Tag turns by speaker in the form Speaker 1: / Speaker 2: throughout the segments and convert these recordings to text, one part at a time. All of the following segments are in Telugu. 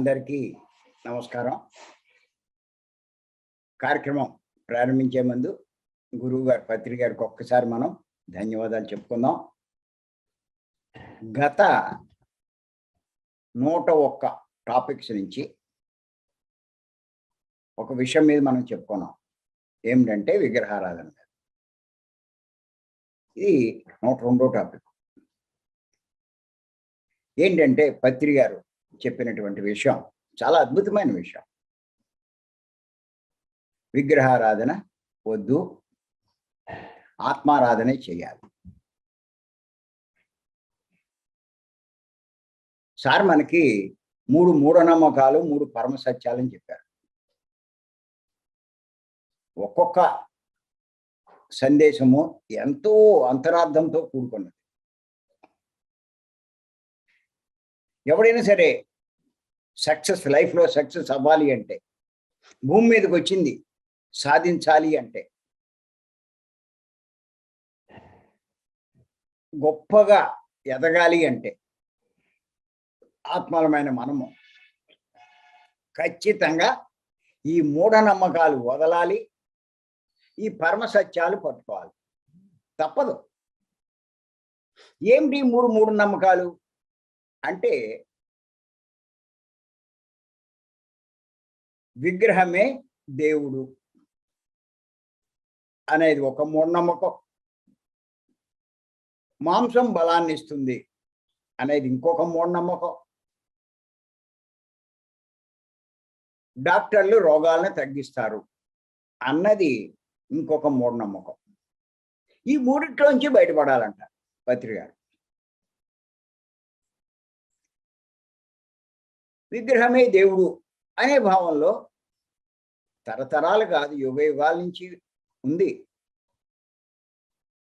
Speaker 1: అందరికీ నమస్కారం. కార్యక్రమం ప్రారంభించే ముందు గురువు గారి పత్రిక గారికి ఒక్కసారి మనం ధన్యవాదాలు చెప్పుకుందాం. గత 101 టాపిక్స్ నుంచి ఒక విషయం మీద మనం చెప్పుకున్నాం. ఏమిటంటే విగ్రహారాధన. ఇది 102వ టాపిక్. ఏంటంటే పత్రిక గారు చెప్పినటువంటి విషయం చాలా అద్భుతమైన విషయం. విగ్రహారాధన వద్దు, ఆత్మారాధనే చేయాలి. సార్ మనకి 3 మూఢనమ్మకాలు, 3 పరమ సత్యాలని చెప్పారు. ఒక్కొక్క సందేశము ఎంతో అంతరార్థంతో కూడుకున్నది. ఎవడైనా సరే లైఫ్లో సక్సెస్ అవ్వాలి అంటే, భూమి మీదకి వచ్చింది సాధించాలి అంటే, గొప్పగా ఎదగాలి అంటే, ఆత్మలమైన మనము ఖచ్చితంగా ఈ మూఢనమ్మకాలు వదలాలి, ఈ పరమ సత్యాలు పట్టుకోవాలి. తప్పదు. ఏమిటి 3 మూఢనమ్మకాలు అంటే, విగ్రహమే దేవుడు అనేది ఒక మూఢనమ్మకం. మాంసం బలాన్ని ఇస్తుంది అనేది ఇంకొక మూఢనమ్మకం. డాక్టర్లు రోగాలను తగ్గిస్తారు అన్నది ఇంకొక మూఢనమ్మకం. ఈ మూడిట్లోంచి బయటపడాలంట పత్రిక గారు. విగ్రహమే దేవుడు అనే భావంలో తరతరాలు కాదు, యుగ యుగాల నుంచి ఉంది.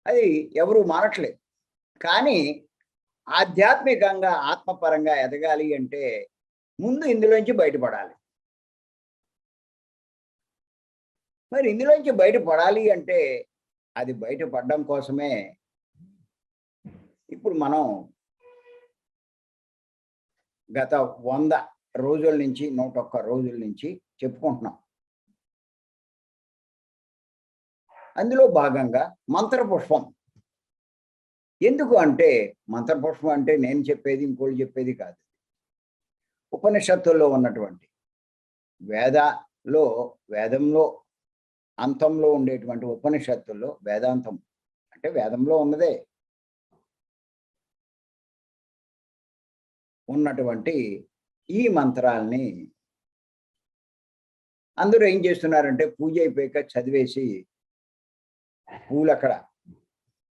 Speaker 1: అది ఎవరు మారట్లేదు. కానీ ఆధ్యాత్మికంగా ఆత్మపరంగా ఎదగాలి అంటే ముందు ఇందులోంచి బయటపడాలి. మరి ఇందులోంచి బయటపడాలి అంటే అది బయటపడడం కోసమే ఇప్పుడు మనం గత 100 రోజుల నుంచి 101 రోజుల నుంచి చెప్పుకుంటున్నాం. అందులో భాగంగా మంత్రపుష్పం. ఎందుకు అంటే, మంత్రపుష్పం అంటే నేను చెప్పేది ఇంకోటి చెప్పేది కాదు. ఉపనిషత్తుల్లో ఉన్నటువంటి వేదంలో అంతంలో ఉండేటువంటి ఉపనిషత్తుల్లో, వేదాంతం అంటే వేదంలో ఉన్నదే, ఉన్నటువంటి ఈ మంత్రాల్ని అందరూ ఏం చేస్తున్నారంటే, పూజ అయిపోయాక చదివేసి పూలు అక్కడ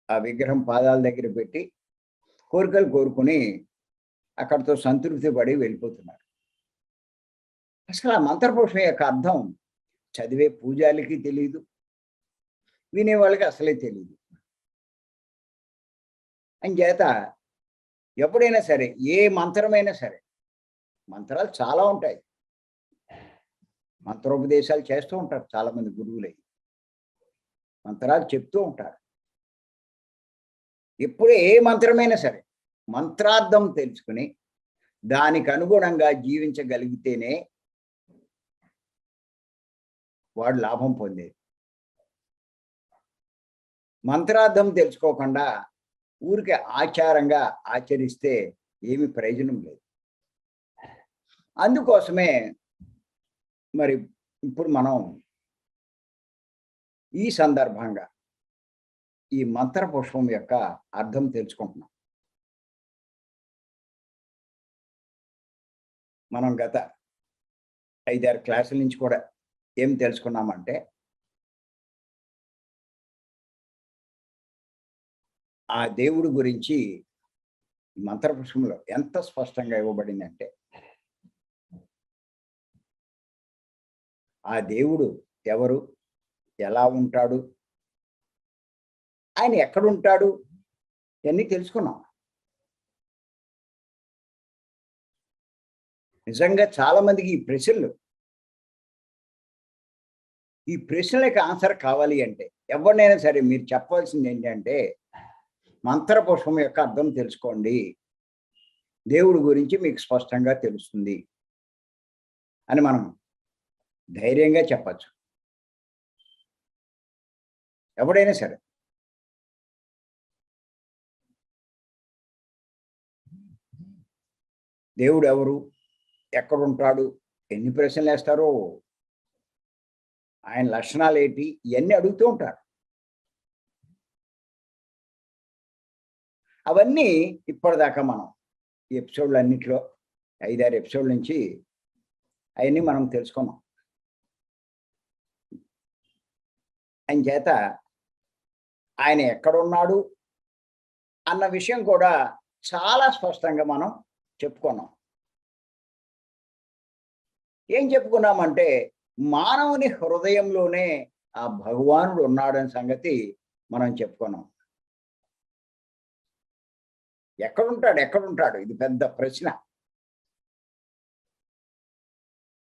Speaker 1: ఆ విగ్రహం పాదాల దగ్గర పెట్టి కోరికలు కోరుకుని అక్కడితో సంతృప్తి పడి వెళ్ళిపోతున్నారు. అసలు ఆ మంత్రపుష్పం యొక్క అర్థం చదివే పూజారికి తెలియదు, వినే వాళ్ళకి అసలే తెలియదు. అంచేత ఎప్పుడైనా సరే, ఏ మంత్రమైనా సరే, మంత్రాలు చాలా ఉంటాయి, మంత్రోపదేశాలు చేస్తూ ఉంటారు చాలామంది గురువులై, మంత్రాలు చెప్తూ ఉంటారు. ఎప్పుడు ఏ మంత్రమైనా సరే మంత్రార్థం తెలుసుకుని దానికి అనుగుణంగా జీవించగలిగితేనే వాడు లాభం పొందేది. మంత్రార్థం తెలుసుకోకుండా ఊరికే ఆచారంగా ఆచరిస్తే ఏమి ప్రయోజనం లేదు. అందుకోసమే మరి ఇప్పుడు మనం ఈ సందర్భంగా ఈ మంత్రపుష్పం యొక్క అర్థం తెలుసుకుంటున్నాం. మనం గత 5-6 క్లాసుల నుంచి కూడా ఏం తెలుసుకున్నామంటే, ఆ దేవుడి గురించి మంత్రపుష్పంలో ఎంత స్పష్టంగా ఇవ్వబడిందంటే, ఆ దేవుడు ఎవరు, ఎలా ఉంటాడు, ఆయన ఎక్కడుంటాడు ఇవన్నీ తెలుసుకున్నాం. నిజంగా చాలా మందికి ఈ ప్రశ్నలకు ఆన్సర్ కావాలి అంటే, ఎవరినైనా సరే మీరు చెప్పాల్సింది ఏంటంటే, మంత్రపుష్పం యొక్క అర్థం తెలుసుకోండి, దేవుడి గురించి మీకు స్పష్టంగా తెలుస్తుంది అని మనం ధైర్యంగా చెప్పచ్చు. ఎవడైనా సరే. దేవుడు ఎవరు, ఎక్కడుంటాడు, ఎన్ని ప్రశ్నలు వేస్తారో, ఆయన లక్షణాలు ఏంటి, ఇవన్నీ అడుగుతూ ఉంటారు. అవన్నీ ఇప్పటిదాకా మనం ఈ ఎపిసోడ్లు అన్నింటిలో 5-6 ఎపిసోడ్ల నుంచి అవన్నీ మనం తెలుసుకున్నాం. ఆయన చేత ఆయన ఎక్కడున్నాడు అన్న విషయం కూడా చాలా స్పష్టంగా మనం చెప్పుకున్నాం. ఏం చెప్పుకున్నామంటే మానవుని హృదయంలోనే ఆ భగవానుడు ఉన్నాడని సంగతి మనం చెప్పుకున్నాం. ఎక్కడుంటాడు ఇది పెద్ద ప్రశ్న.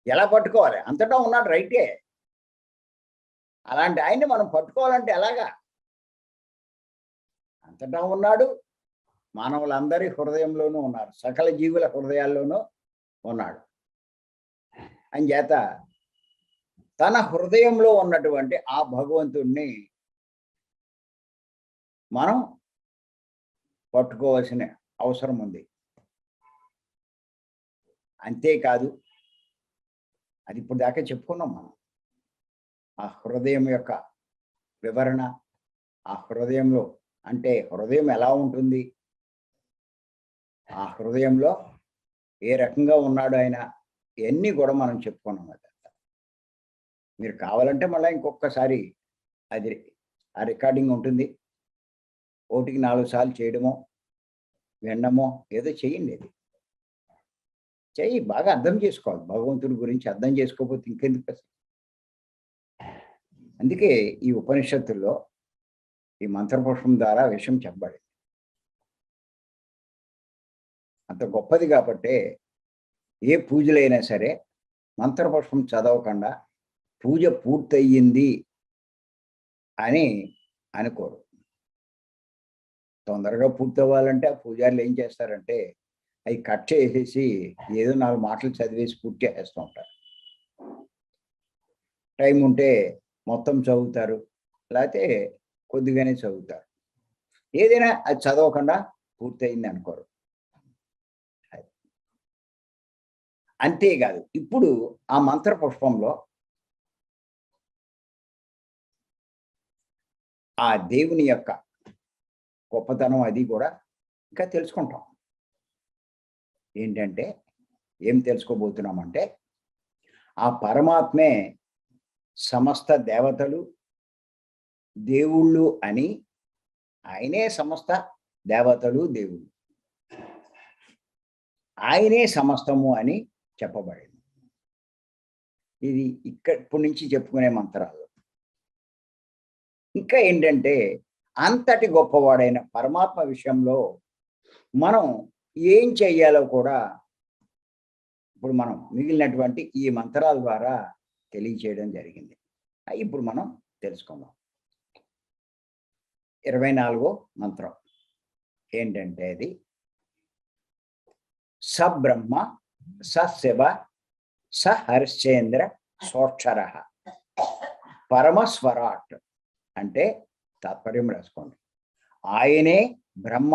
Speaker 1: ఎలా పట్టుకోవాలి? అంతటా ఉన్నాడు, రైటే. అలాంటి ఆయన్ని మనం పట్టుకోవాలంటే ఎలాగా? అంతటా ఉన్నాడు, మానవులందరి హృదయంలోనూ ఉన్నారు, సకల జీవుల హృదయాల్లోనూ ఉన్నాడు. అంచేత తన హృదయంలో ఉన్నటువంటి ఆ భగవంతుణ్ణి మనం పట్టుకోవాల్సిన అవసరం ఉంది. అంతేకాదు, అది ఇప్పుడు దాకా చెప్పుకున్నాం మనం. ఆ హృదయం యొక్క వివరణ, ఆ హృదయంలో అంటే హృదయం ఎలా ఉంటుంది, ఆ హృదయంలో ఏ రకంగా ఉన్నాడు ఆయన, ఇవన్నీ కూడా మనం చెప్పుకున్నాం. అదంతా మీరు కావాలంటే మళ్ళీ ఇంకొకసారి అది ఆ రికార్డింగ్ ఉంటుంది, 1కి 4 సార్లు చేయడమో వినడమో ఏదో చెయ్యండి. అది చెయ్యి, బాగా అర్థం చేసుకోవాలి. భగవంతుడి గురించి అర్థం చేసుకోకపోతే ఇంకెందుకు అసలు. అందుకే ఈ ఉపనిషత్తుల్లో ఈ మంత్రపుష్పం ద్వారా విషయం చెప్పబడింది. అంత గొప్పది కాబట్టే ఏ పూజలైనా సరే మంత్రపుష్పం చదవకుండా పూజ పూర్తయింది అని అనుకోరు. తొందరగా పూర్తవ్వాలంటే ఆ పూజారులు ఏం చేస్తారంటే అవి కట్ చేసేసి ఏదో 4 మాటలు చదివేసి పూర్తి చేస్తూ ఉంటారు. టైం ఉంటే మొత్తం చదువుతారు, లేకపోతే కొద్దిగానే చదువుతారు. ఏదైనా అది చదవకుండా పూర్తయింది అనుకోరు. అంతేకాదు, ఇప్పుడు ఆ మంత్ర పుష్పంలో ఆ దేవుని యొక్క గొప్పతనం అది కూడా ఇంకా తెలుసుకుంటాం. ఏంటంటే ఏం తెలుసుకోబోతున్నామంటే ఆ పరమాత్మే సమస్త దేవతలు దేవుళ్ళు అని, ఆయనే సమస్త దేవతలు దేవుళ్ళు, ఆయనే సమస్తము అని చెప్పబడింది. ఇది ఇప్పటి నుంచి చెప్పుకునే మంత్రాలు. ఇంకా ఏంటంటే అంతటి గొప్పవాడైన పరమాత్మ విషయంలో మనం ఏం చెయ్యాలో కూడా ఇప్పుడు మనం మిగిలినటువంటి ఈ మంత్రాల ద్వారా తెలియచేయడం జరిగింది. ఇప్పుడు మనం తెలుసుకుందాం. 24వ మంత్రం ఏంటంటే అది సబ్రహ్మ సశివ సహర్షేంద్ర సోక్షర పరమస్వరాట్. అంటే తాత్పర్యం రాసుకోండి. ఆయనే బ్రహ్మ,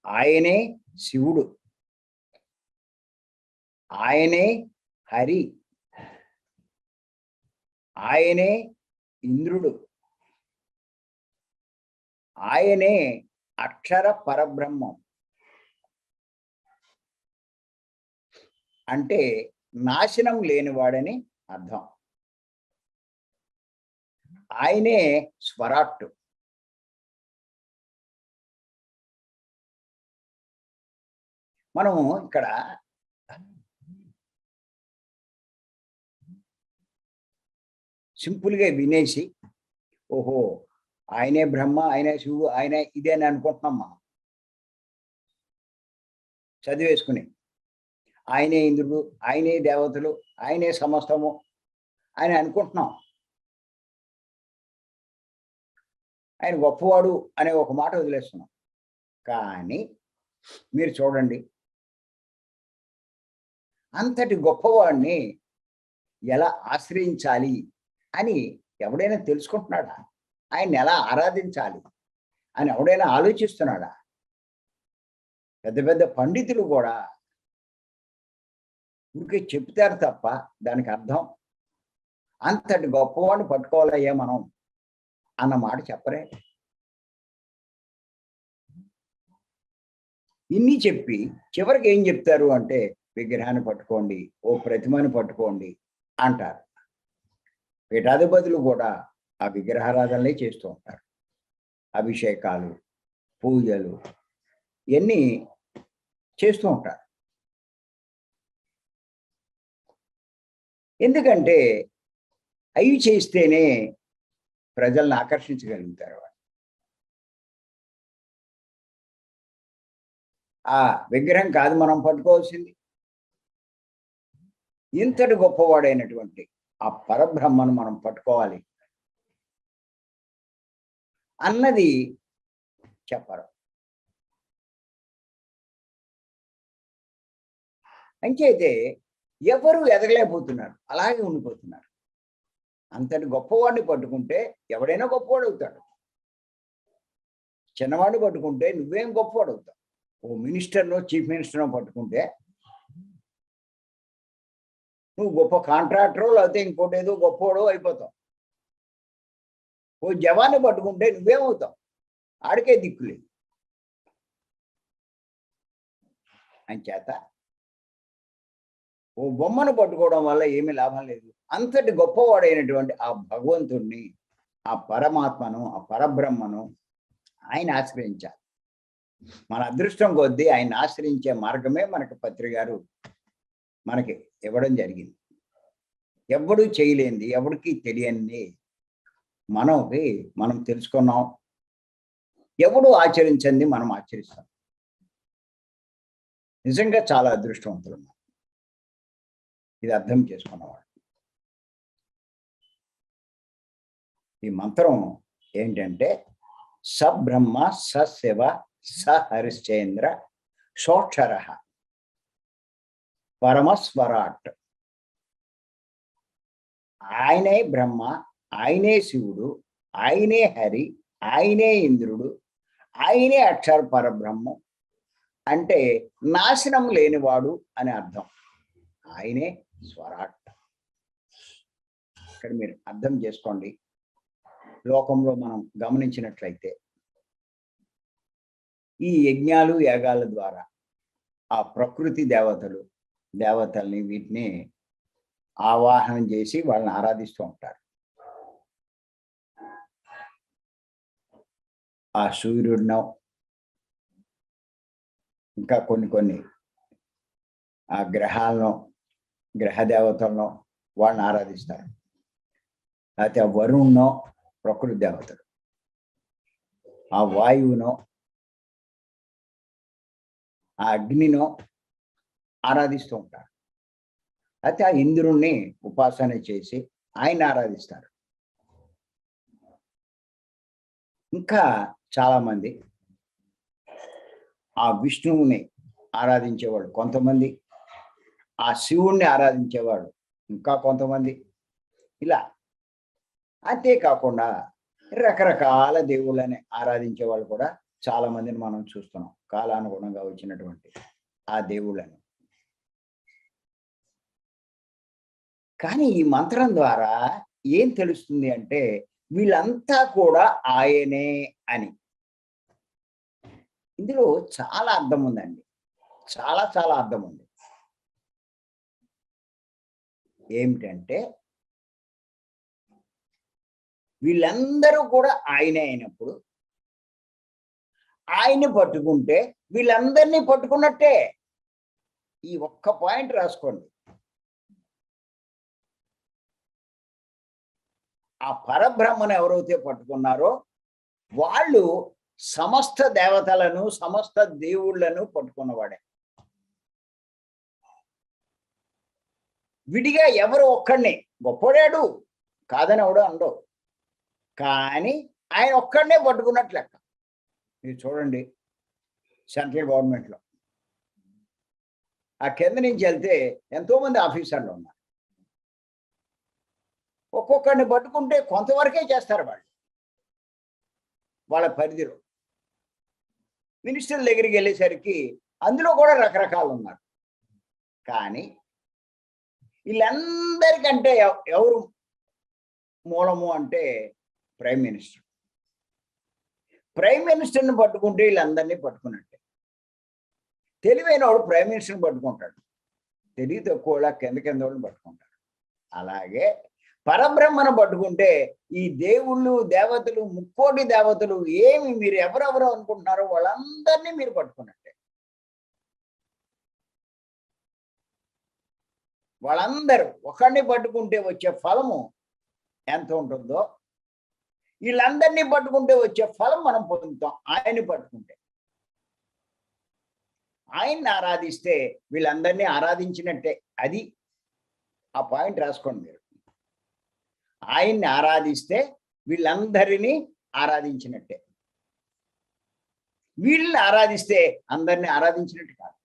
Speaker 1: ఆయనే శివుడు, ఆయనే హరి, ఆయనే ఇంద్రుడు, ఆయనే అక్షర పరబ్రహ్మం. అంటే నాశనం లేనివాడని అర్థం. ఆయనే స్వరాట్. మనము ఇక్కడ సింపుల్గా వినేసి ఓహో ఆయనే బ్రహ్మ, ఆయనే శివుడు, ఆయనే ఇదే అని అనుకుంటున్నాం. మనం చదివేసుకుని ఆయనే ఇంద్రుడు, ఆయనే దేవతలు, ఆయనే సమస్తము అని అనుకుంటున్నాం. ఆయన గొప్పవాడు అనే ఒక మాట వదిలేస్తున్నాం. కానీ మీరు చూడండి, అంతటి గొప్పవాడిని ఎలా ఆశ్రయించాలి అని ఎవడైనా తెలుసుకుంటున్నాడా? ఆయన ఎలా ఆరాధించాలి అని ఎవడైనా ఆలోచిస్తున్నాడా? పెద్ద పెద్ద పండితులు కూడా ఊరికే చెప్తారు తప్ప దానికి అర్థం అంతటి గొప్పవాడిని పట్టుకోవాలయ్యా మనం అన్న మాట చెప్పరే. ఇన్ని చెప్పి చివరికి ఏం చెప్తారు అంటే విగ్రహాన్ని పట్టుకోండి, ఓ ప్రతిమని పట్టుకోండి అంటారు. పీఠాధిపతులు కూడా ఆ విగ్రహారాధనలే చేస్తూ ఉంటారు. అభిషేకాలు, పూజలు ఇవన్నీ చేస్తూ ఉంటారు. ఎందుకంటే అవి చేస్తేనే ప్రజల్ని ఆకర్షించగలుగుతారు. ఆ విగ్రహం కాదు మనం పట్టుకోవాల్సింది, ఇంతటి గొప్పవాడైనటువంటి ఆ పరబ్రహ్మను మనం పట్టుకోవాలి అన్నది చెప్పరు. అంచేతే ఎవరు ఎదగలేకపోతున్నారు, అలాగే ఉండిపోతున్నారు. అంతటి గొప్పవాడిని పట్టుకుంటే ఎవడైనా గొప్పవాడు అవుతాడు. చిన్నవాడిని పట్టుకుంటే నువ్వేం గొప్పవాడు అవుతావు. ఓ మినిస్టర్నో చీఫ్ మినిస్టర్నో పట్టుకుంటే నువ్వు గొప్ప కాంట్రాక్టరో లేకపోతే ఇంకోటి ఏదో గొప్పవాడో అయిపోతావు. ఓ జవాన్ని పట్టుకుంటే నువ్వేమవుతావు, ఆడికే దిక్కులేదు. అంచేత ఓ బొమ్మను పట్టుకోవడం వల్ల ఏమీ లాభం లేదు. అంతటి గొప్పవాడైనటువంటి ఆ భగవంతుణ్ణి, ఆ పరమాత్మను, ఆ పరబ్రహ్మను ఆయన ఆశ్రయించాలి. మన అదృష్టం కొద్దీ ఆయన ఆశ్రయించే మార్గమే మనకి పత్రి గారు మనకి ఇవ్వడం జరిగింది. ఎవడూ చేయలేంది, ఎవరికి తెలియనిది మనం తెలుసుకున్నాం. ఎవడు ఆచరించింది మనం ఆచరిస్తాం. నిజంగా చాలా అదృష్టవంతులు ఇది అర్థం చేసుకున్నవాడు. ఈ మంత్రం ఏంటంటే సబ్రహ్మ సశివ స హరిశ్చేంద్ర షోక్షర పరమస్వరాట్. ఆయనే బ్రహ్మ, ఆయనే శివుడు, ఆయనే హరి, ఆయనే ఇంద్రుడు, ఆయనే అక్షర పరబ్రహ్మం. అంటే నాశనం లేనివాడు అని అర్థం. ఆయనే స్వరాట్. ఇక్కడ మీరు అర్థం చేసుకోండి. లోకంలో మనం గమనించినట్లయితే ఈ యజ్ఞాలు యాగాల ద్వారా ఆ ప్రకృతి దేవతల్ని వీటిని ఆవాహనం చేసి వాళ్ళని ఆరాధిస్తూ ఉంటారు. ఆ సూర్యుడినో ఇంకా కొన్ని ఆ గ్రహాలను, గ్రహ దేవతలను వాళ్ళని ఆరాధిస్తారు. లేకపోతే ఆ వరుణ్ణో ప్రకృతి దేవతలు, ఆ వాయువునో ఆ అగ్నినో ఆరాధిస్తూ ఉంటారు. అయితే ఆ ఇంద్రుణ్ణి ఉపాసన చేసి ఆయన ఆరాధిస్తారు. ఇంకా చాలామంది ఆ విష్ణువుని ఆరాధించేవాళ్ళు కొంతమంది, ఆ శివుణ్ణి ఆరాధించేవాడు ఇంకా కొంతమంది. ఇలా అంతేకాకుండా రకరకాల దేవుళ్ళని ఆరాధించే వాళ్ళు కూడా చాలా మందిని మనం చూస్తున్నాం, కాలానుగుణంగా వచ్చినటువంటి ఆ దేవుళ్ళని. కానీ ఈ మంత్రం ద్వారా ఏం తెలుస్తుంది అంటే వీళ్ళంతా కూడా ఆయనే అని. ఇందులో చాలా అర్థం ఉందండి, చాలా అర్థం ఉంది. ఏమిటంటే వీళ్ళందరూ కూడా ఆయనే అయినప్పుడు ఆయన్ని పట్టుకుంటే వీళ్ళందరినీ పట్టుకున్నట్టే. ఈ ఒక్క పాయింట్ రాసుకోండి. ఆ పరబ్రహ్మను ఎవరైతే పట్టుకున్నారో వాళ్ళు సమస్త దేవతలను, సమస్త దేవుళ్ళను పట్టుకున్నవాడే. విడిగా ఎవరు ఒక్కడిని గొప్పవాడాడు కాదని ఎవడో అండవు, కానీ ఆయన ఒక్కడనే పట్టుకున్నట్లు లెక్క. మీరు చూడండి సెంట్రల్ గవర్నమెంట్లో ఆ కింద నుంచి వెళ్తే ఎంతో మంది ఆఫీసర్లు ఉన్నారు. ఒక్కొక్కరిని పట్టుకుంటే కొంతవరకే చేస్తారు వాళ్ళు వాళ్ళ పరిధిలో. మినిస్టర్ దగ్గరికి వెళ్ళేసరికి అందులో కూడా రకరకాలు ఉన్నారు. కానీ వీళ్ళందరికంటే ఎవరు మూలము అంటే ప్రైమ్ మినిస్టర్. ప్రైమ్ మినిస్టర్ని పట్టుకుంటే వీళ్ళందరినీ పట్టుకున్నట్టే. తెలివైన వాడు ప్రైమ్ మినిస్టర్ని పట్టుకుంటాడు, తెలివి తక్కువ కింద వాళ్ళని పట్టుకుంటాడు. అలాగే పరబ్రహ్మను పట్టుకుంటే ఈ దేవుళ్ళు దేవతలు ముక్కోటి దేవతలు ఏమి మీరు ఎవరెవరు అనుకుంటున్నారో వాళ్ళందరినీ మీరు పట్టుకున్నట్టే. వాళ్ళందరూ ఒకరిని పట్టుకుంటే వచ్చే ఫలము ఎంత ఉంటుందో వీళ్ళందరినీ పట్టుకుంటే వచ్చే ఫలం మనం పొందుతాం. ఆయన్ని పట్టుకుంటే, ఆయన్ని ఆరాధిస్తే వీళ్ళందరినీ ఆరాధించినట్టే. అది ఆ పాయింట్ రాసుకోండి మీరు. ఆయన్ని ఆరాధిస్తే వీళ్ళందరినీ ఆరాధించినట్టే. వీళ్ళని ఆరాధిస్తే అందరినీ ఆరాధించినట్టు కాదు.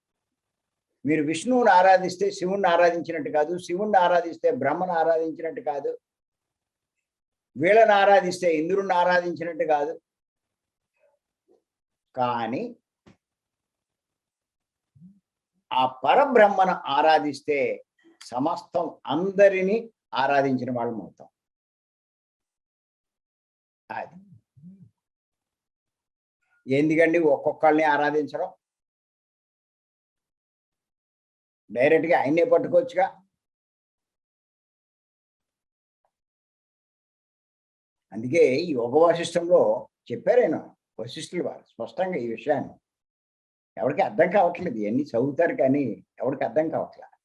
Speaker 1: మీరు విష్ణువుని ఆరాధిస్తే శివుణ్ణి ఆరాధించినట్టు కాదు, శివుణ్ణి ఆరాధిస్తే బ్రహ్మను ఆరాధించినట్టు కాదు, వీళ్ళని ఆరాధిస్తే ఇంద్రుణ్ణి ఆరాధించినట్టు కాదు. కానీ ఆ పరబ్రహ్మను ఆరాధిస్తే సమస్తం అందరినీ ఆరాధించిన వాళ్ళం అవుతాం. అది ఎందుకండి ఒక్కొక్కళ్ళని ఆరాధించడం? డైరెక్ట్గా ఆయన్నే పట్టుకోవచ్చుగా. అందుకే ఈ యోగ వాసిష్టంలో చెప్పారేనా వశిష్ఠులు వారు స్పష్టంగా ఈ విషయాన్ని. ఎవరికి అర్థం కావట్లేదు, ఇవన్నీ చదువుతారు కానీ ఎవరికి అర్థం కావట్లేదు.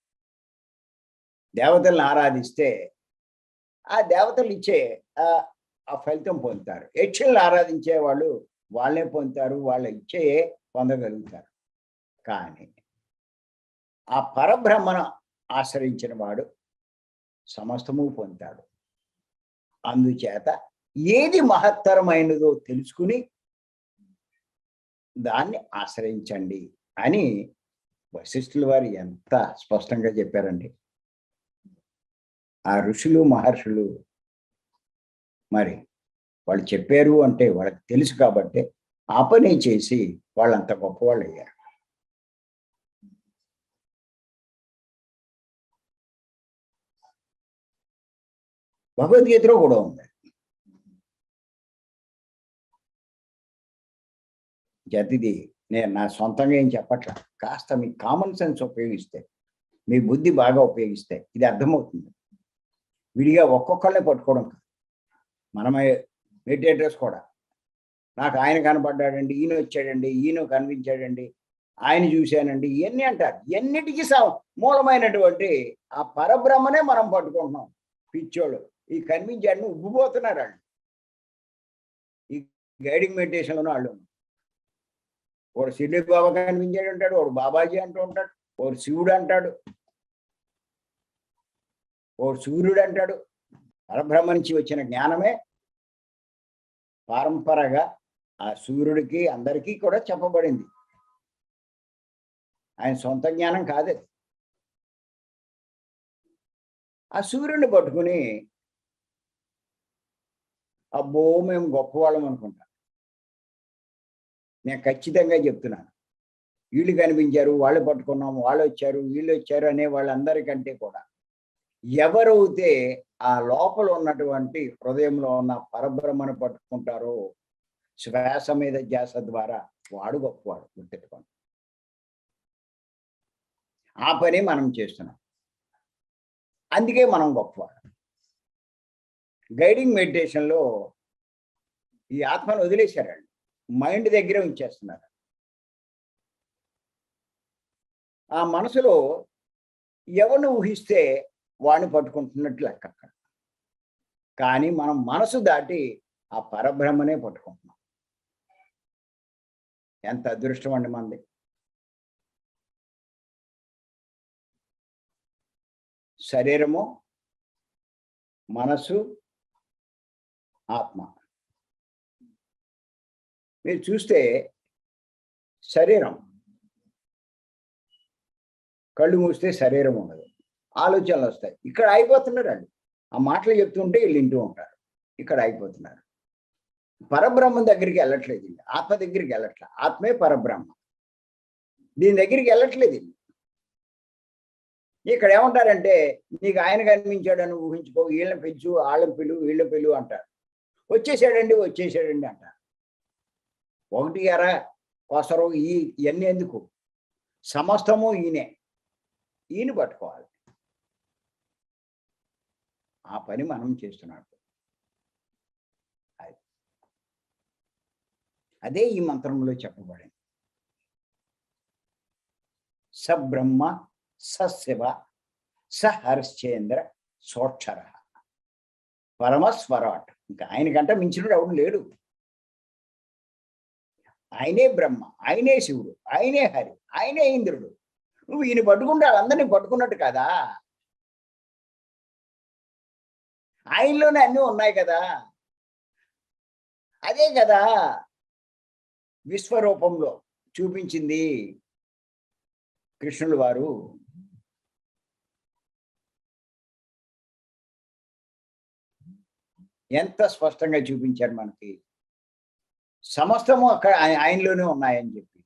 Speaker 1: దేవతలను ఆరాధిస్తే ఆ దేవతలు ఇచ్చే ఆ ఫలితం పొందుతారు. యక్షులను ఆరాధించే వాళ్ళు వాళ్ళే పొందుతారు, వాళ్ళ ఇచ్చే పొందగలుగుతారు. కానీ ఆ పరబ్రహ్మను ఆశ్రయించిన వాడు సమస్తము పొందుతాడు. అందుచేత ఏది మహత్తరమైనదో తెలుసుకుని దాన్ని ఆశ్రయించండి అని వశిష్ఠుల వారు ఎంత స్పష్టంగా చెప్పారండి. ఆ ఋషులు మహర్షులు మరి వాళ్ళు చెప్పారు అంటే వాళ్ళకి తెలుసు కాబట్టి ఆ పని చేసి వాళ్ళంత గొప్పవాళ్ళు అయ్యారు. భగవద్గీతలో కూడా ఉంది. జతిది నేను నా సొంతంగా ఏం చెప్పట్లా, కాస్త మీ కామన్ సెన్స్ ఉపయోగిస్తే, మీ బుద్ధి బాగా ఉపయోగిస్తే ఇది అర్థమవుతుంది. విడిగా ఒక్కొక్కళ్ళే పట్టుకోవడం కాదు. మనమే మెడిటేటర్స్ కూడా నాకు ఆయన కనపడ్డాడండి, ఈయన వచ్చాడండి, ఈయన కనిపించాడండి, ఆయన చూశానండి, ఇవన్నీ అంటారు. ఇవన్నిటికీ మూలమైనటువంటి ఆ పరబ్రహ్మనే మనం పట్టుకుంటున్నాం. పిచ్చోళ్ళు ఈ కనిపించాడని ఉబ్బిపోతున్నారు వాళ్ళు. ఈ గైడింగ్ మెడిటేషన్లోనూ వాళ్ళు ఒకడు షిర్డీ బాబా కనిపించాడు అంటాడు, ఒకడు బాబాజీ అంటూ ఉంటాడు, ఒకడు శివుడు అంటాడు, ఒకడు సూర్యుడు అంటాడు. పరబ్రహ్మ నుంచి వచ్చిన జ్ఞానమే పరంపరగా ఆ సూర్యుడికి అందరికీ కూడా చెప్పబడింది. ఆయన సొంత జ్ఞానం కాదు. ఆ సూర్యుడిని పట్టుకుని అబ్బో మేము గొప్పవాళ్ళం అనుకుంటాం. నేను ఖచ్చితంగా చెప్తున్నాను, వీళ్ళు కనిపించారు, వాళ్ళు పట్టుకున్నాము, వాళ్ళు వచ్చారు, వీళ్ళు వచ్చారు అనే వాళ్ళందరికంటే కూడా ఎవరైతే ఆ లోపల ఉన్నటువంటి హృదయంలో ఉన్న పరబ్రహ్మను పట్టుకుంటారో శ్వాస మీద ధ్యాస ద్వారా వాడు గొప్పవాడు. గుర్తెట్టుకోండి. ఆ పని మనం చేస్తున్నాం, అందుకే మనం గొప్పవాడు. గైడింగ్ మెడిటేషన్లో ఈ ఆత్మను వదిలేశారండి, మైండ్ దగ్గరే ఉంచేస్తున్నారు. ఆ మనసులో ఎవరిని ఊహిస్తే వాడిని పట్టుకుంటున్నట్లు లెక్క. కానీ మనం మనసు దాటి ఆ పరబ్రహ్మనే పట్టుకుంటున్నాం. ఎంత అదృష్టం అండి మనది. శరీరము, మనసు, ఆత్మ. మీరు చూస్తే శరీరం కళ్ళు మూస్తే శరీరం ఉండదు, ఆలోచనలు వస్తాయి. ఇక్కడ అయిపోతున్నారు వాళ్ళు. ఆ మాటలు చెప్తుంటే వీళ్ళు వింటూ ఉంటారు. ఇక్కడ అయిపోతున్నారు. పరబ్రహ్మం దగ్గరికి వెళ్ళట్లేదు, ఆత్మ దగ్గరికి వెళ్ళట్లేదు. ఆత్మే పరబ్రహ్మ, దీని దగ్గరికి వెళ్ళట్లేదు. ఇక్కడ ఏమంటారంటే నీకు ఆయన కనిపించాడని ఊహించుకో, వీళ్ళని పెంచు, వాళ్ళని పిలు, వీళ్ళని పిలు అంటారు. వచ్చేసాడండి అంటారు. ఒకటి ఎరా కొసరు ఇవన్నీ ఎందుకు? సమస్తము ఈయన పట్టుకోవాలి. ఆ పని మనం చేస్తున్నాడు. అదే ఈ మంత్రంలో చెప్పబడింది. సబ్రహ్మ సశివ సహర్షేంద్ర సోక్షర పరమస్వరాట్. ఇంకా ఆయనకంటే మించినడు ఎవడు లేడు. ఆయనే బ్రహ్మ, ఆయనే శివుడు, ఆయనే హరి, ఆయనే ఇంద్రుడు. నువ్వు ఈయన పట్టుకుంటే వాళ్ళందరినీ పట్టుకున్నట్టు కదా. ఆయనలోనే అన్నీ ఉన్నాయి కదా. అదే కదా విశ్వరూపంలో చూపించింది కృష్ణుడు వారు. ఎంత స్పష్టంగా చూపించారు మనకి. సమస్తము అక్కడ ఆయనలోనే ఉన్నాయని చెప్పి.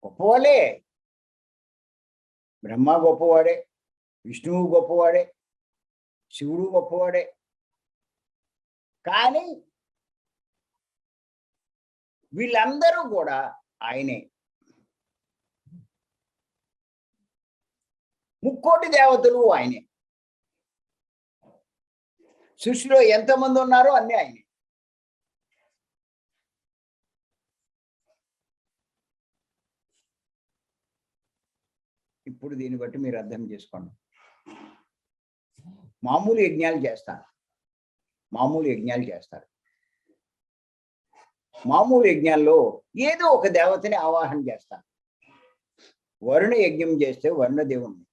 Speaker 1: గొప్పవాడే, బ్రహ్మ గొప్పవాడే, విష్ణువు గొప్పవాడే, శివుడు గొప్పవాడే. కానీ వీళ్ళందరూ కూడా ఆయనే. ముక్కోటి దేవతలు ఆయనే. సృష్టిలో ఎంతమంది ఉన్నారో అన్నీ ఆయనే. ఇప్పుడు దీన్ని బట్టి మీరు అర్థం చేసుకోండి. మామూలు యజ్ఞాలు చేస్తారు. మామూలు యజ్ఞాల్లో ఏదో ఒక దేవతని ఆవాహన చేస్తారు. వరుణ యజ్ఞం చేస్తే వరుణ దేవుణ్ణి,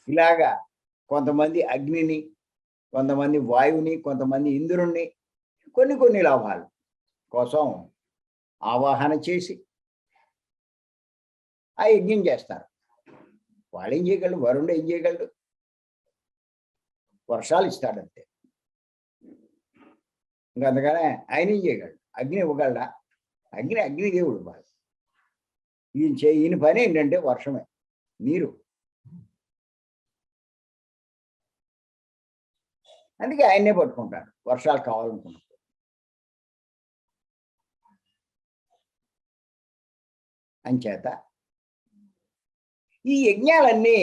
Speaker 1: ఇలాగా కొంతమంది అగ్నిని, కొంతమంది వాయువుని, కొంతమంది ఇంద్రుణ్ణి కొన్ని లాభాల కోసం ఆవాహన చేసి ఆ యజ్ఞం చేస్తారు. వాళ్ళు ఏం చేయగలరు? వరుణుడు ఏం చేయగలడు? వర్షాలు ఇస్తాడంతే. ఇంకా అందుకనే ఆయన ఏం చేయగలడు? అగ్ని ఇవ్వగలడా? అగ్నిదేవుడు బాగా. ఈయన పని ఏంటంటే వర్షమే, నీరు. అందుకే ఆయన్నే పట్టుకుంటాడు వర్షాలు కావాలనుకున్నప్పుడు. అంచేత ఈ యజ్ఞాలన్నీ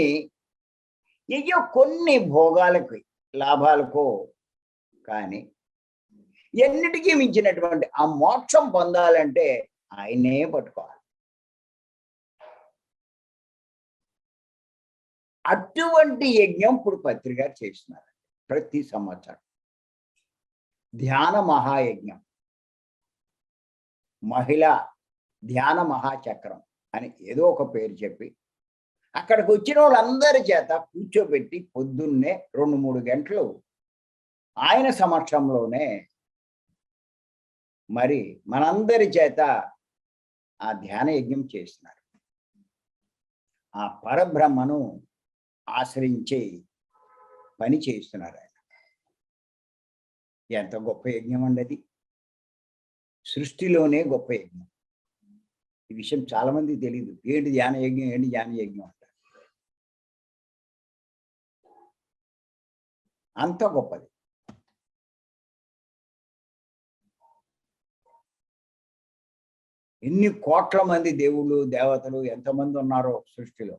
Speaker 1: ఏయో కొన్ని భోగాలకు, లాభాలకో కానీ ఎన్నిటికీ మించినటువంటి ఆ మోక్షం పొందాలంటే ఆయనే పట్టుకోవాలి. అటువంటి యజ్ఞం ఇప్పుడు పత్రిక చేస్తున్నారు ప్రతి సంవత్సరం. ధ్యాన మహాయజ్ఞం, మహిళా ధ్యాన మహాచక్రం అని ఏదో ఒక పేరు చెప్పి అక్కడికి వచ్చిన వాళ్ళందరి చేత కూర్చోబెట్టి పొద్దున్నే 2-3 గంటలు ఆయన సమక్షంలోనే మరి మనందరి చేత ఆ ధ్యాన యజ్ఞం చేస్తున్నారు. ఆ పరబ్రహ్మను ఆశ్రయించే పని చేస్తున్నారు ఆయన. ఎంత గొప్ప యజ్ఞం అండి అది. సృష్టిలోనే గొప్ప యజ్ఞం. ఈ విషయం చాలా మందికి తెలియదు. ఏంటి ధ్యాన యజ్ఞం అంటారు. అంత గొప్పది. ఎన్ని కోట్ల మంది దేవుళ్ళు, దేవతలు ఎంతమంది ఉన్నారో సృష్టిలో,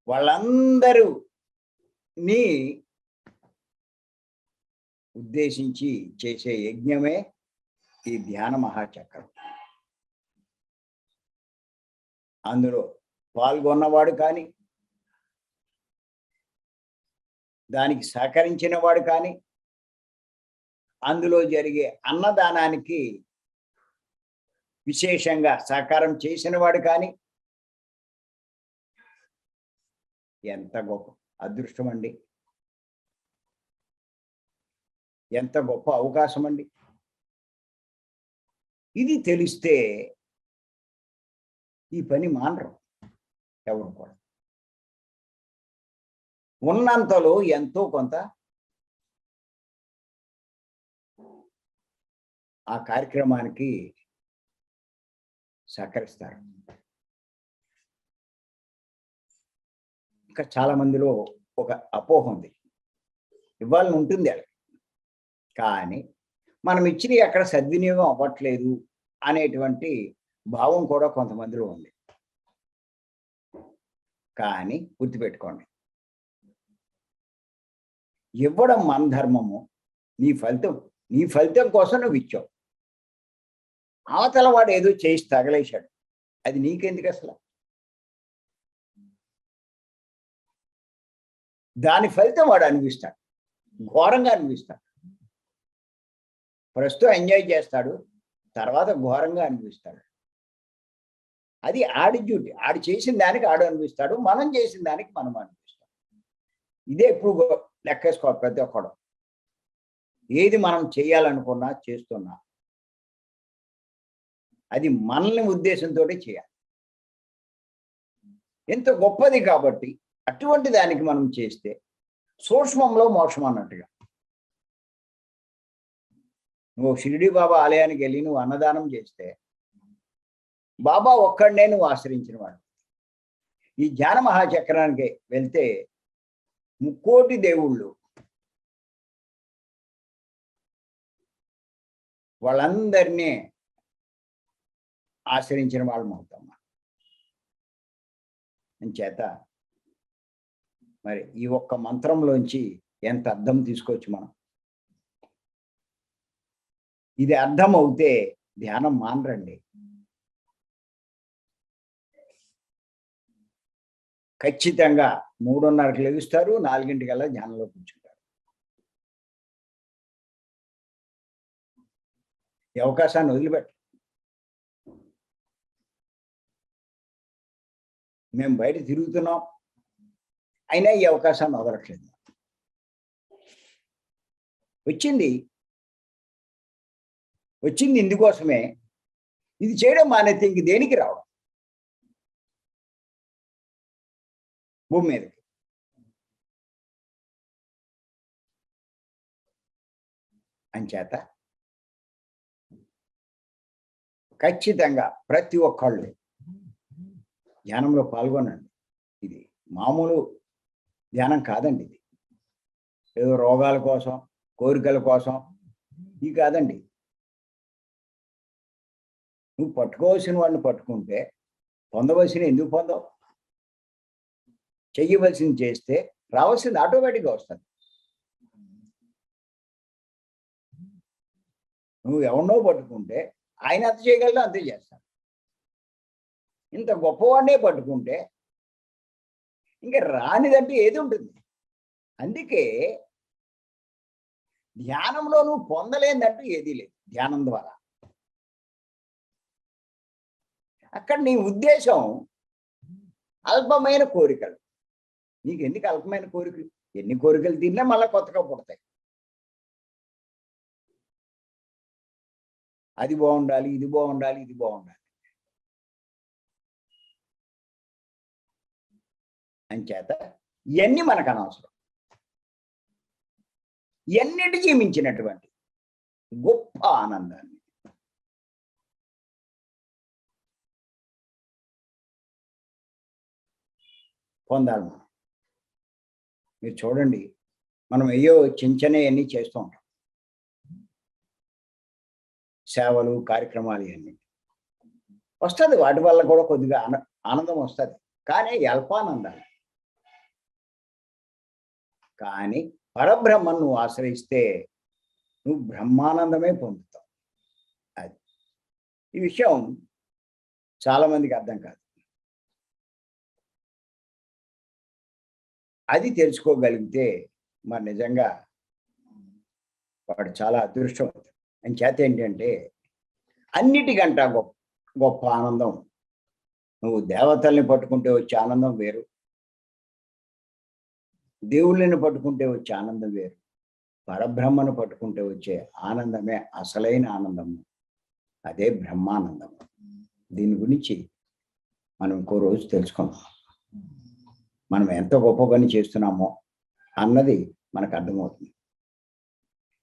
Speaker 1: వాళ్ళందరూ ని ఉద్దేశించి చేసే యజ్ఞమే ఈ ధ్యాన మహాచక్రం. అందులో పాల్గొన్నవాడు కానీ, దానికి సహకరించిన వాడు కానీ, అందులో జరిగే అన్నదానానికి విశేషంగా సహకారం చేసిన వాడు కానీ, ఎంత గొప్ప అదృష్టం అండి. ఎంత గొప్ప అవకాశం అండి. ఇది తెలిస్తే ఈ పని మానరు ఎవరు కూడా. ఉన్నంతలో ఎంతో కొంత ఆ కార్యక్రమానికి సహకరిస్తారు. ఇంకా చాలా మందిలో ఒక అపోహ ఉంది, ఇవ్వాలని ఉంటుంది అది, కానీ మనం ఇచ్చినవి ఎక్కడ సద్వినియోగం అవ్వట్లేదు అనేటువంటి భావం కూడా కొంతమందిలో ఉంది. కానీ గుర్తుపెట్టుకోండి, ఇవ్వడం మన ధర్మము. నీ ఫలితం కోసం నువ్వు ఇచ్చావు. అవతల వాడు ఏదో చేసి తగలేశాడు, అది నీకెందుకు అసలు? దాని ఫలితం వాడు అనిపిస్తాడు, ఘోరంగా అనిపిస్తాడు. ప్రస్తుతం ఎంజాయ్ చేస్తాడు, తర్వాత ఘోరంగా అనిపిస్తాడు. అది ఆడి డ్యూటీ. ఆడు చేసిన దానికి ఆడు అనిపిస్తాడు, మనం చేసిన దానికి మనం అనిపిస్తాం. ఇదే ఎప్పుడు లెక్కేసుకోవాలి ప్రతి ఒక్కడు. ఏది మనం చేయాలనుకున్నా చేస్తున్నా అది మనల్ని ఉద్దేశంతో చేయాలి. ఎంత గొప్పది కాబట్టి అటువంటి దానికి మనం చేస్తే సూక్ష్మంలో మోక్షం అన్నట్టుగా. నువ్వు షిరిడి బాబా ఆలయానికి వెళ్ళి నువ్వు అన్నదానం చేస్తే బాబా ఒక్కడనే నువ్వు ఆశ్రయించిన వాడు. ఈ జ్ఞాన మహాచక్రానికి వెళ్తే 3 కోటి దేవుళ్ళు వాళ్ళందరినీ ఆశ్రయించిన వాళ్ళం అవుతాం. అంచేత మరి ఈ ఒక్క మంత్రంలోంచి ఎంత అర్థం తీసుకోవచ్చు మనం. ఇది అర్థం అవుతే ధ్యానం మానరండి. ఖచ్చితంగా 3:30కి లెగుస్తారు, 4 ధ్యానంలో కూర్చుంటారు. ఈ అవకాశాన్ని వదిలిపెట్ట. మేము బయట తిరుగుతున్నాం, అయినా ఈ అవకాశాన్ని వదలట్లేదు. వచ్చింది ఇందుకోసమే. ఇది చేయడం మానేస్తే ఇంక దేనికి రావడం భూమి మీదకి. అంచేత ఖచ్చితంగా ప్రతి ఒక్కళ్ళు ధ్యానంలో పాల్గొనండి. ఇది మామూలు ధ్యానం కాదండి. ఇది ఏదో రోగాల కోసం, కోరికల కోసం ఇది కాదండి. నువ్వు పట్టుకోవాల్సిన వాడిని పట్టుకుంటే పొందవలసిన ఎందుకు పొందవు? చెయ్యవలసింది చేస్తే రావాల్సింది ఆటోమేటిక్గా వస్తుంది. నువ్వు ఎవరినో పట్టుకుంటే ఆయన అంత చేయగలదో అంతే చేస్తాడు. ఇంత గొప్పవాడినే పట్టుకుంటే ఇంకా రానిదంటూ ఏది ఉంటుంది? అందుకే ధ్యానంలో నువ్వు పొందలేదంటూ ఏదీ లేదు. ధ్యానం ద్వారా అక్కడ నీ ఉద్దేశం అల్పమైన కోరికలు. నీకు ఎందుకు అల్పమైన కోరికలు? ఎన్ని కోరికలు తిన్నా మళ్ళీ కొత్తగా పుడతాయి. అది బాగుండాలి, ఇది బాగుండాలి, ఇది బాగుండాలి. అంచేత ఇవన్నీ మనకు అనవసరం. ఎన్నిటికీ మించినటువంటి గొప్ప ఆనందాన్ని పొందాలి మనం. మీరు చూడండి, మనం అయ్యో చించనే చేస్తూ ఉంటాం, సేవలు, కార్యక్రమాలు ఇవన్నీ వస్తుంది. వాటి వల్ల కూడా కొద్దిగా ఆనందం వస్తుంది, కానీ అల్పానందాలు. కానీ పరబ్రహ్మను నువ్వు ఆశ్రయిస్తే నువ్వు బ్రహ్మానందమే పొందుతావు. అది ఈ విషయం చాలా మందికి అర్థం కాదు. అది తెలుసుకోగలిగితే మరి నిజంగా వాడు చాలా అదృష్టవంతుడు. అని చేత ఏంటంటే అన్నిటికంటే గొప్ప ఆనందం, నువ్వు దేవతల్ని పట్టుకుంటే వచ్చే ఆనందం వేరు, దేవుళ్ళని పట్టుకుంటే వచ్చే ఆనందం వేరు, పరబ్రహ్మను పట్టుకుంటే వచ్చే ఆనందమే అసలైన ఆనందము. అదే బ్రహ్మానందం. దీని గురించి మనం ఇంకో రోజు తెలుసుకుందాం. మనం ఎంత గొప్ప పని చేస్తున్నామో అన్నది మనకు అర్థమవుతుంది.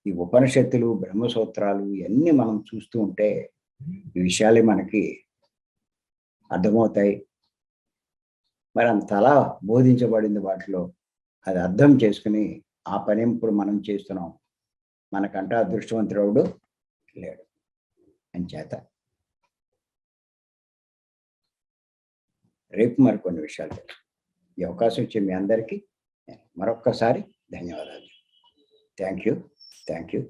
Speaker 1: ఈ ఉపనిషత్తులు, బ్రహ్మసూత్రాలు ఇవన్నీ మనం చూస్తూ ఉంటే ఈ విషయాలే మనకి అర్థమవుతాయి. మరి అంతలా బోధించబడింది వాటిలో. అది అర్థం చేసుకుని ఆ పని ఇప్పుడు మనం చేస్తున్నాం. మనకంట అదృష్టవంతుడు లేడు. అంచేత రేపు మరికొన్ని విషయాలు తెలుసు. ఈ అవకాశం ఇచ్చే మీ అందరికీ మరొక్కసారి ధన్యవాదాలు. Thank you.